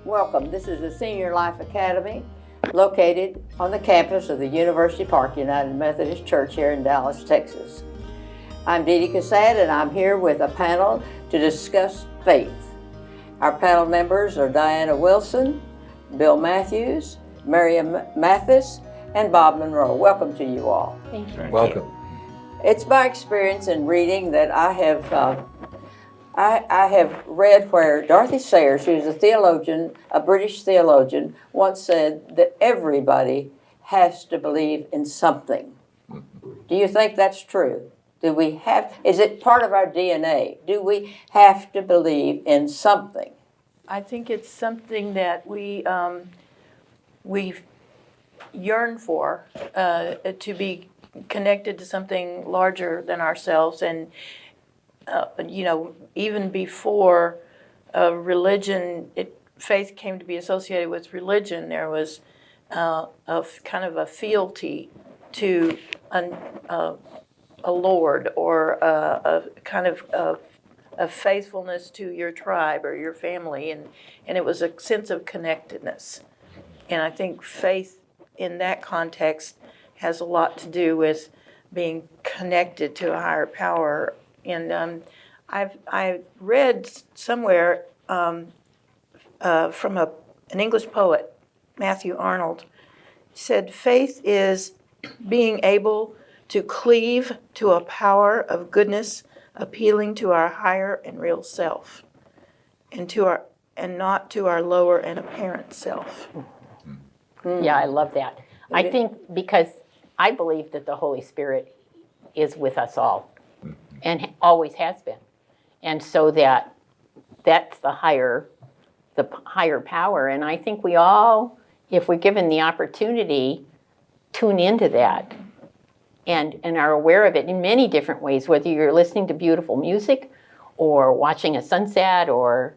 Welcome. This is the Senior Life Academy located on the campus of the University Park United Methodist Church here in Dallas, Texas. I'm Dee Dee Cassad, and I'm here with a panel to discuss faith. Our panel members are Diana Wilson, Bill Matthews, Miriam Mathis, and Bob Monroe. Welcome to you all. Thank you. Welcome. It's my experience in reading that I have read where Dorothy Sayers, who's a theologian, a British theologian, once said that everybody has to believe in something. Do you think that's true? Is it part of our DNA? Do we have to believe in something? I think it's something that we yearn for, to be connected to something larger than ourselves. And even before religion, faith came to be associated with religion, there was a kind of a fealty to a lord, or a kind of a faithfulness to your tribe or your family, and it was a sense of connectedness. And I think faith in that context has a lot to do with being connected to a higher power. And I read somewhere from an English poet, Matthew Arnold, said faith is being able to cleave to a power of goodness appealing to our higher and real self, and not to our lower and apparent self. Yeah, I love that. I think because I believe that the Holy Spirit is with us all and always has been. And so that's the higher power. And I think we all, if we're given the opportunity, tune into that and are aware of it in many different ways, whether you're listening to beautiful music or watching a sunset or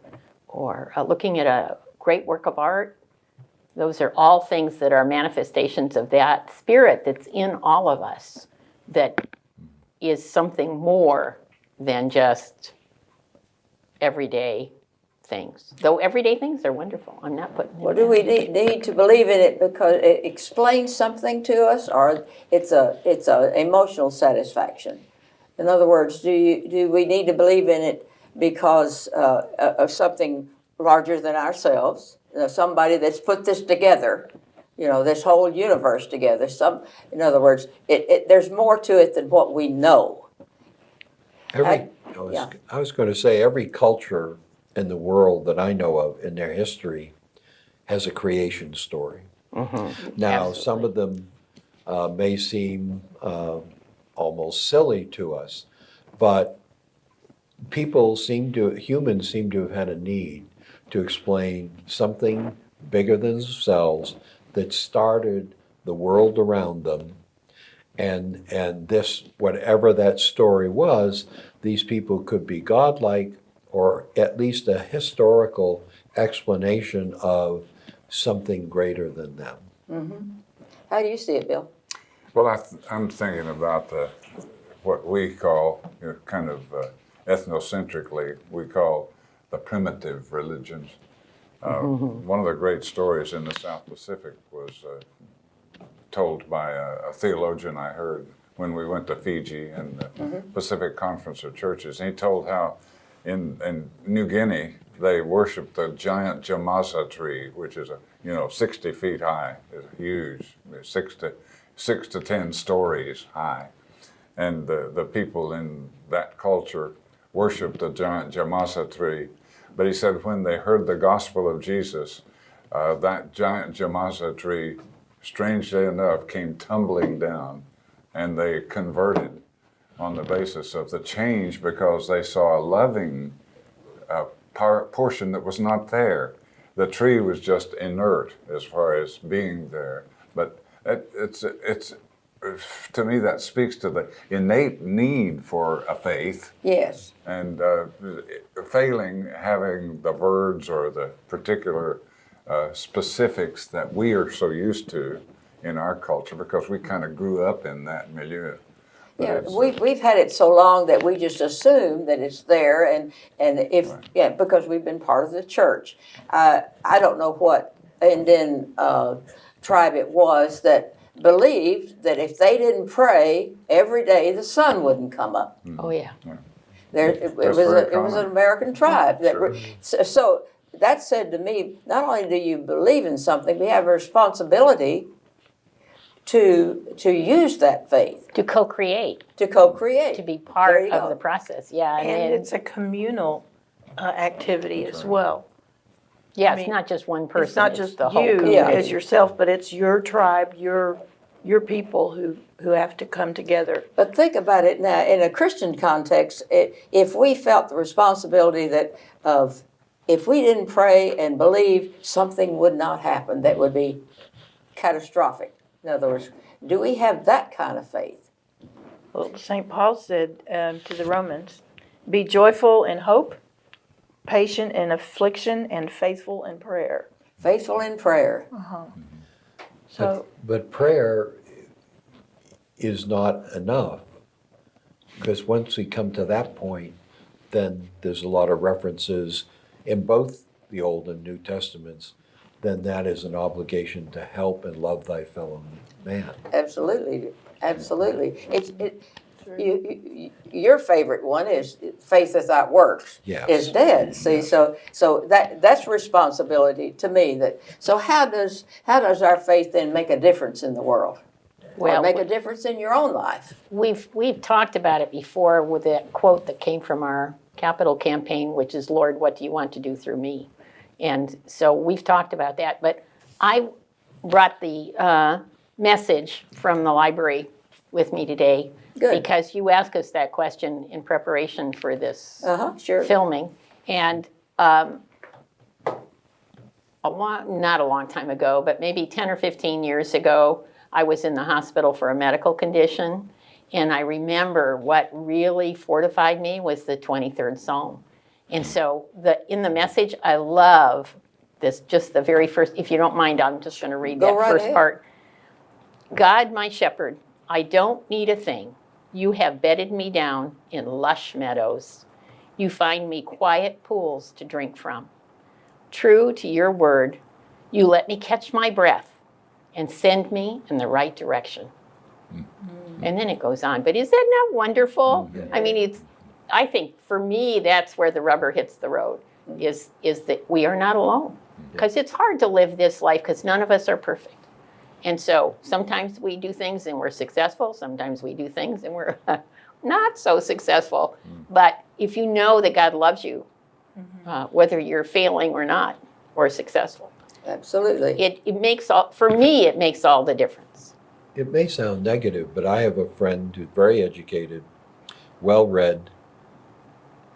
looking at a great work of art. Those are all things that are manifestations of that spirit that's in all of us, that is something more than just everyday things. Though everyday things are wonderful. I'm not putting them Well, do we need to believe in it because it explains something to us, or it's a emotional satisfaction? In other words, do we need to believe in it because of something larger than ourselves? Somebody that's put this together, this whole universe together. In other words, there's more to it than what we know. I was going to say every culture in the world that I know of in their history has a creation story. Mm-hmm. Now, Absolutely. some of them may seem almost silly to us, but humans seem to have had a need to explain something bigger than themselves that started the world around them. And this, whatever that story was, these people could be godlike, or at least a historical explanation of something greater than them. Mm-hmm. How do you see it, Bill? Well, I'm thinking about what we call, kind of ethnocentrically, we call the primitive religions. One of the great stories in the South Pacific was told by a theologian I heard when we went to Fiji and the Pacific Conference of Churches. And he told how in New Guinea they worship the giant jamasa tree, which is 60 feet high. It's huge, 6 to 10 stories high. And the people in that culture worship the giant jamasa tree. But he said when they heard the gospel of Jesus, that giant jamasa tree, strangely enough, came tumbling down, and they converted on the basis of the change because they saw a loving portion that was not there. The tree was just inert as far as being there. But it's to me, that speaks to the innate need for a faith. Yes. And failing having the words or the particular specifics that we are so used to in our culture, because we kind of grew up in that milieu. Yeah, it's, we've had it so long that we just assume that it's there, and if Right. yeah, because we've been part of the church. I don't know what Indian tribe it was that believed that if they didn't pray every day, the sun wouldn't come up. Oh, yeah. There, it That's was very it was an common. American tribe that Sure. so that said to me, not only do you believe in something, we have a responsibility to use that faith To co-create, to co-create. to be There part you of go. the process, yeah. And then- it's a communal activity as right. well. Yeah, I it's mean, not just one person. It's not just the whole you community. as yourself, but it's your tribe, your people who have to come together. But think about it now, in a Christian context, if we felt the responsibility that of, if we didn't pray and believe, something would not happen that would be catastrophic. In other words, do we have that kind of faith? Well, St. Paul said to the Romans, be joyful in hope, patient in affliction, and faithful in prayer. Faithful in prayer. So, But prayer is not enough, because once we come to that point, then there's a lot of references in both the Old and New Testaments, then that is an obligation to help and love thy fellow man. Absolutely, absolutely. Your favorite one is faith without works Yes. is dead. See, Yes. so that's responsibility to me. So how does our faith then make a difference in the world, or Well, make a difference in your own life? We've talked about it before with that quote that came from our capital campaign, which is, Lord, what do you want to do through me? And so we've talked about that. But I brought the message from the library with me today. Good. Because you asked us that question in preparation for this Sure. filming. And not a long time ago, but maybe 10 or 15 years ago, I was in the hospital for a medical condition. And I remember what really fortified me was the 23rd Psalm. And so in the message, I love this, just the very first, if you don't mind, I'm just going to read Go that right first ahead. part. God, my shepherd, I don't need a thing. You have bedded me down in lush meadows. You find me quiet pools to drink from. True to your word, you let me catch my breath and send me in the right direction. And then it goes on. But is that not wonderful? I mean, I think for me, that's where the rubber hits the road, is that we are not alone. Because it's hard to live this life because none of us are perfect. And so sometimes we do things and we're successful. Sometimes we do things and we're not so successful. But if you know that God loves you, whether you're failing or not, or successful, Absolutely. it makes for me, it makes all the difference. It may sound negative, but I have a friend who's very educated, well-read,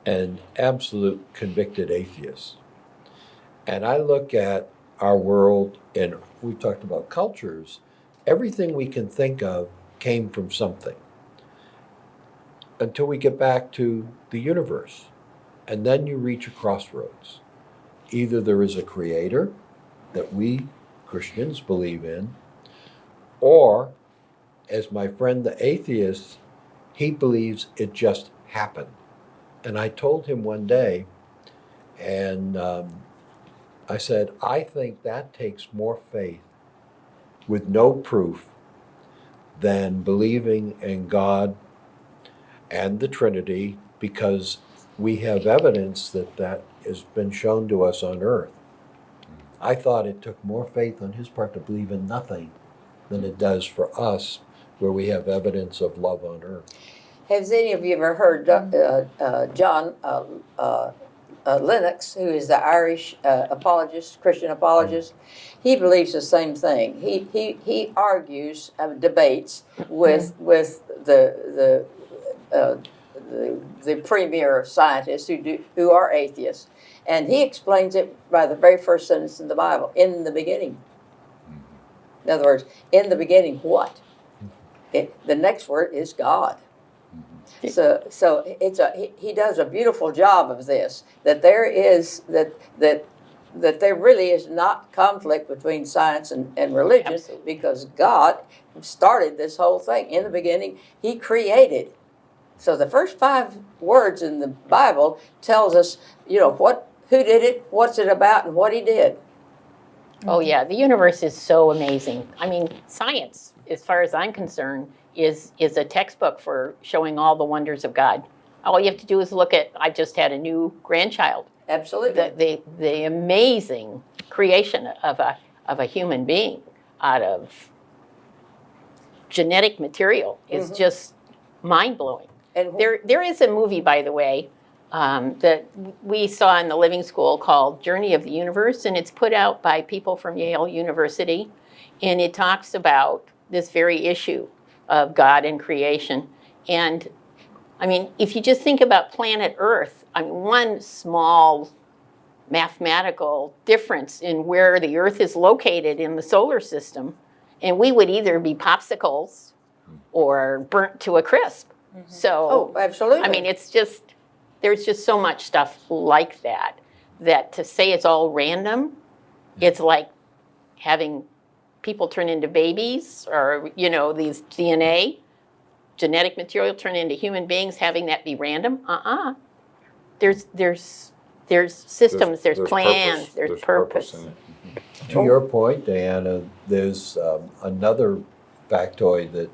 and absolute convicted atheist. And I look at our world, and we talked about cultures, everything we can think of came from something until we get back to the universe. And then you reach a crossroads. Either there is a creator that we Christians believe in, or, as my friend the atheist, he believes it just happened. And I told him one day, and I said, I think that takes more faith with no proof than believing in God and the Trinity, because we have evidence that that has been shown to us on earth. I thought it took more faith on his part to believe in nothing than it does for us, where we have evidence of love on earth. Has any of you ever heard John Lennox, who is the Irish apologist, Christian apologist? He believes the same thing. He argues, debates with the premier scientists who are atheists, and he explains it by the very first sentence in the Bible: "In the beginning." In other words, in the beginning, what? The next word is God. So he does a beautiful job of this. That there is that that there really is not conflict between science and religion, Absolutely. because God started this whole thing. In the beginning, He created. So the first 5 words in the Bible tells us, who did it, what's it about, and what He did. Oh yeah, the universe is so amazing. I mean, science, as far as I'm concerned, is a textbook for showing all the wonders of God. All you have to do is look at. I just had a new grandchild. Absolutely. The amazing creation of a human being out of genetic material is just mind blowing. And There is a movie, by the way, that we saw in the Living School called Journey of the Universe, and it's put out by people from Yale University, and it talks about this very issue of God and creation. And I mean, if you just think about planet Earth, I mean, one small mathematical difference in where the Earth is located in the solar system, and we would either be popsicles or burnt to a crisp. So, oh, absolutely. I mean, there's just so much stuff like that, that to say it's all random, it's like having people turn into babies, or, these DNA, genetic material turn into human beings, having that be random. There's systems, there's plans, there's purpose. in it. To your point, Diana, there's another factoid that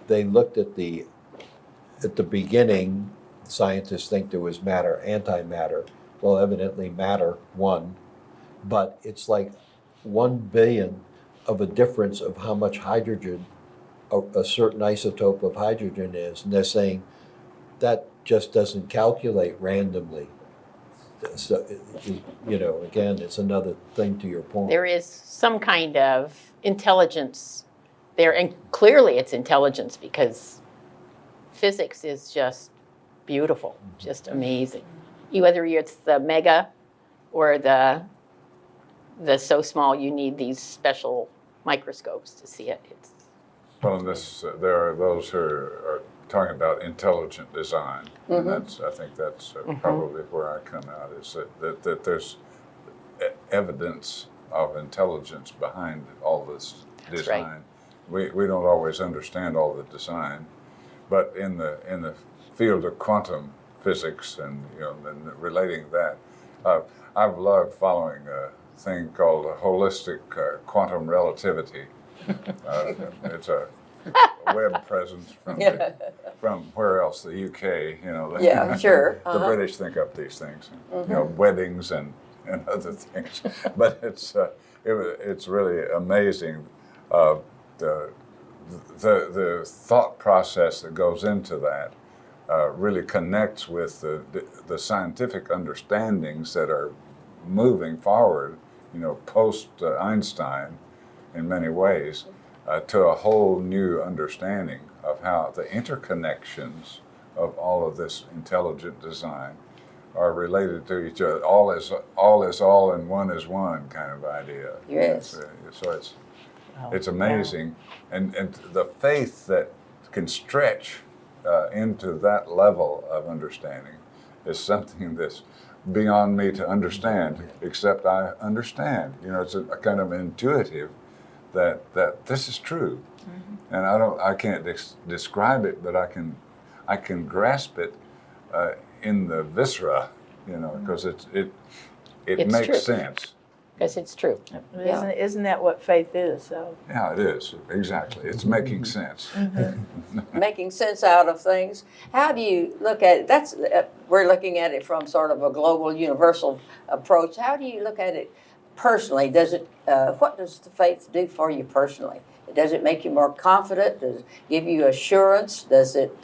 they looked at the beginning. Scientists think there was matter, antimatter. Well, evidently matter won, but it's like 1 billion of a difference of how much hydrogen a certain isotope of hydrogen is, and they're saying that just doesn't calculate randomly. So, again, it's another thing to your point. There is some kind of intelligence there, and clearly it's intelligence, because physics is just beautiful, just amazing. Whether it's the mega or the so small you need these special microscopes to see it. Well, in this, there are those who are talking about intelligent design, and I think that's probably where I come out, is that there's evidence of intelligence behind all this That's design. Right. We don't always understand all the design, but in the field of quantum physics and relating that, I've loved following a thing called holistic quantum relativity. It's a web presence from where else? The UK, Yeah, sure. The British think up these things, weddings and other things. But it's really amazing the thought process that goes into that. Really connects with the scientific understandings that are moving forward, post Einstein in many ways, to a whole new understanding of how the interconnections of all of this intelligent design are related to each other. All is all and one is one kind of idea. Yes. So it's amazing, and the faith that can stretch into that level of understanding is something that's beyond me to understand, except I understand. It's a kind of intuitive that this is true. And I can't describe it, but I can grasp it in the viscera, because it It's makes true. sense. Because it's true. Isn't that what faith is? So Yeah, it is, exactly. It's making sense. Making sense out of things. How do you look at it? We're looking at it from sort of a global, universal approach. How do you look at it personally? What does the faith do for you personally? Does it make you more confident? Does it give you assurance? Does it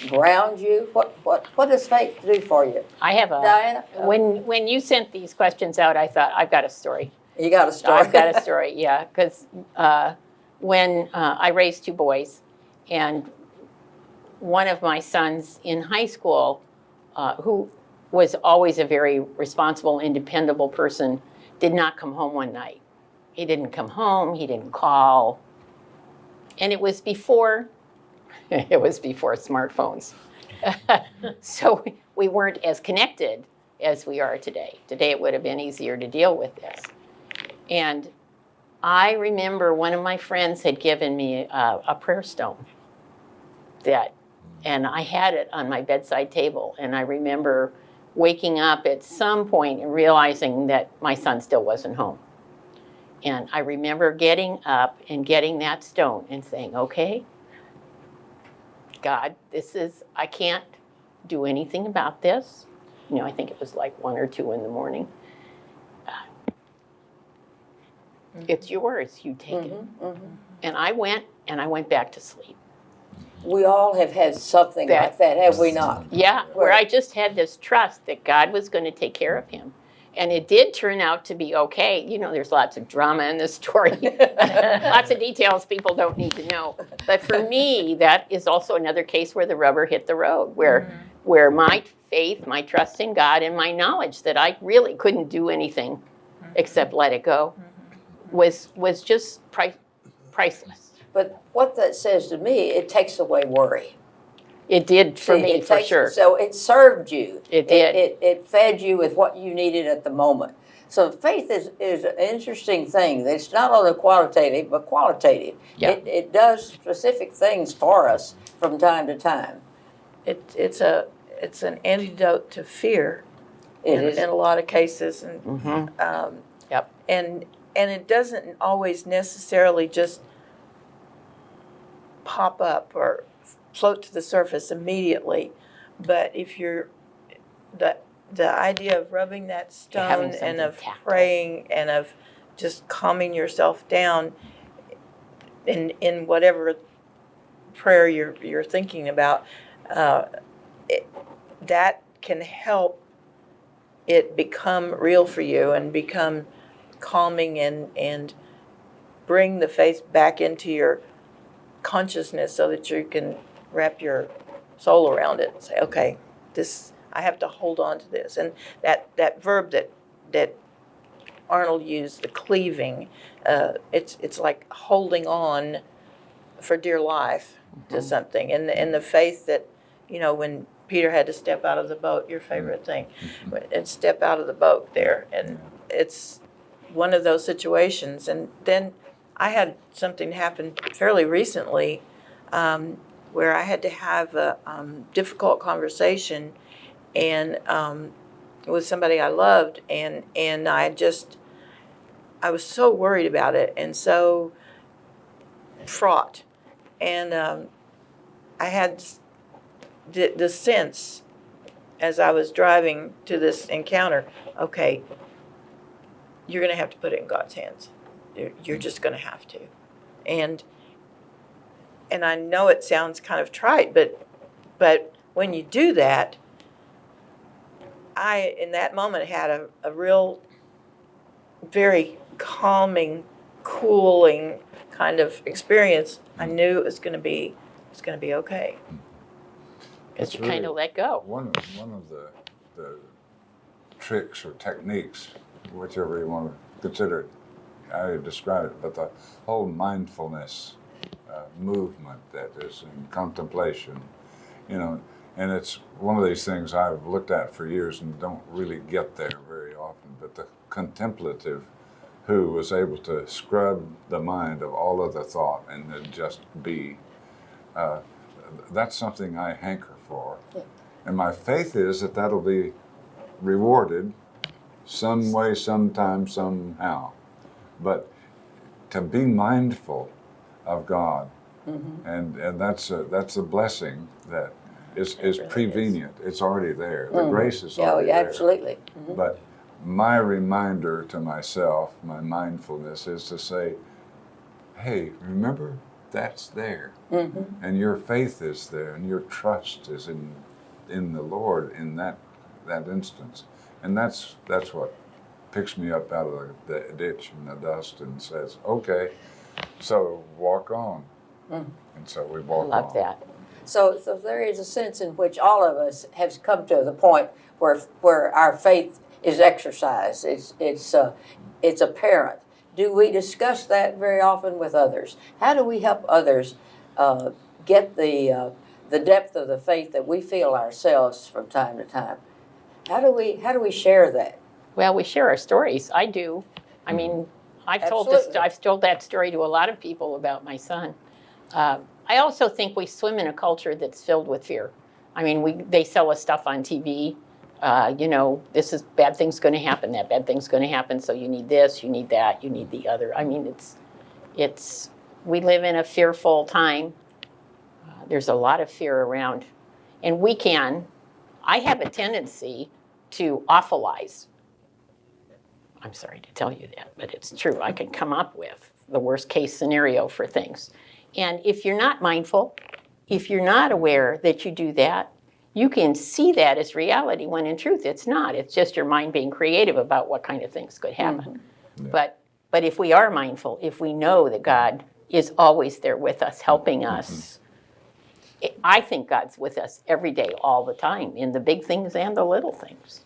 ground you? What does faith do for you? I have Diana? when you sent these questions out, I thought, I've got a story. You got a story. I've got a story, yeah, because when I raised 2 boys, and one of my sons in high school, who was always a very responsible, independable person, did not come home one night. He didn't come home, he didn't call, and it was before smartphones. So we weren't as connected as we are today. Today it would have been easier to deal with this. And I remember one of my friends had given me a prayer stone and I had it on my bedside table. And I remember waking up at some point and realizing that my son still wasn't home. And I remember getting up and getting that stone and saying, okay, God, I can't do anything about this. I think it was like 1 or 2 in the morning. It's yours, you take it. And I went back to sleep. We all have had something like that, have we not? Yeah, where I just had this trust that God was going to take care of him. And it did turn out to be okay. There's lots of drama in this story. Lots of details people don't need to know. But for me, that is also another case where the rubber hit the road, where my faith, my trust in God, and my knowledge that I really couldn't do anything except let it go was just priceless. But what that says to me, it takes away worry. It did for me, for sure. So it served you. It did. It fed you with what you needed at the moment. So faith is an interesting thing. It's not only qualitative, but qualitative. Yeah. It does specific things for us from time to time. It's an antidote to fear in a lot of cases, and Yep. and it doesn't always necessarily just pop up or float to the surface immediately, but if you're the idea of rubbing that having stone and something of tactile. praying and of just calming yourself down in whatever prayer you're thinking about, that can help it become real for you and become calming and bring the faith back into your consciousness so that you can wrap your soul around it and say, okay, I have to hold on to this. And that verb that Arnold used, the cleaving, it's like holding on for dear life to something. And the faith that, when Peter had to step out of the boat, your favorite thing, and step out of the boat there. And it's one of those situations. And then I had something happen fairly recently where I had to have a difficult conversation and with somebody I loved, and I was so worried about it and so fraught. And I had the sense as I was driving to this encounter, okay, you're going to have to put it in God's hands. You're just going to have to. And I know it sounds kind of trite, but when you do that, I, in that moment, had a real, very calming, cooling kind of experience. I knew it was going to be okay. Because you kind of let go. One of the tricks or techniques, whichever you want to consider it, how you describe it, but the whole mindfulness movement that is in contemplation, and it's one of these things I've looked at for years and don't really get there very often, but the contemplative who was able to scrub the mind of all other thought and then just be, that's something I hanker for. Yeah. And my faith is that that'll be rewarded some way, sometime, somehow. But to be mindful of God, and that's a blessing that is prevenient. It's already there. The grace is already there. Absolutely. But my reminder to myself, my mindfulness, is to say, hey, remember, that's there. And your faith is there, and your trust is in the Lord in that instance. And that's what picks me up out of the ditch and the dust and says, okay, so walk on. And so we walk on. I love that. So there is a sense in which all of us have come to the point where our faith is exercised. It's apparent. Do we discuss that very often with others? How do we help others get the depth of the faith that we feel ourselves from time to time? How do we share that? Well, we share our stories. I do. I mean, Absolutely. I've told that story to a lot of people about my son. I also think we swim in a culture that's filled with fear. I mean, they sell us stuff on TV. This is bad thing's going to happen. That bad thing's going to happen. So you need this, you need that, you need the other. I mean, we live in a fearful time. There's a lot of fear around, and I have a tendency to awfulize. I'm sorry to tell you that, but it's true. I can come up with the worst case scenario for things. And if you're not mindful, if you're not aware that you do that, you can see that as reality when in truth it's not. It's just your mind being creative about what kind of things could happen. Mm-hmm. But if we are mindful, if we know that God is always there with us, helping us, I think God's with us every day, all the time, in the big things and the little things.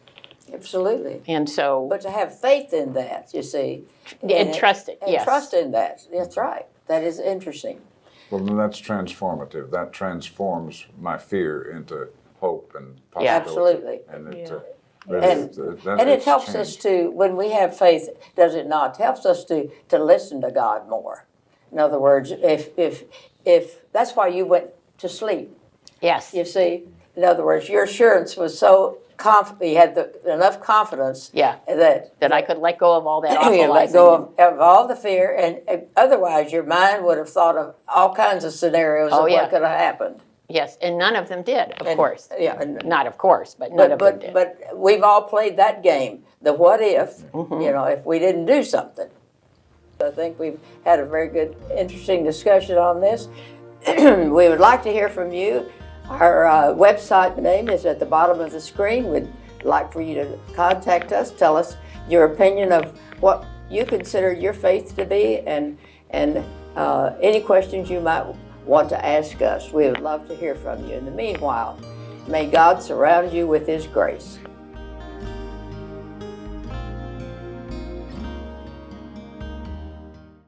Absolutely. And so, But to have faith in that, you see. and trust it, And yes. trust in that. That's right. That is interesting. Well, then that's transformative. That transforms my fear into hope and possibility. Yeah. Absolutely. And Yeah. And it helps us to, when we have faith, does it not? It helps us to listen to God more. In other words, if that's why you went to sleep, Yes. you see. In other words, your assurance was so confident, you had enough confidence Yeah. that I could let go of all that you awfulizing. let go of all the fear, and otherwise your mind would have thought of all kinds of scenarios of yeah. what could have happened. Yes, and none of them did, of And- course. Yeah. and- Not of course, but none of them did. But we've all played that game, the what if, Mm-hmm. if we didn't do something. I think we've had a very good, interesting discussion on this. We would like to hear from you. Our website name is at the bottom of the screen. We'd like for you to contact us, tell us your opinion of what you consider your faith to be, and any questions you might want to ask us. We would love to hear from you. In the meanwhile, may God surround you with His grace.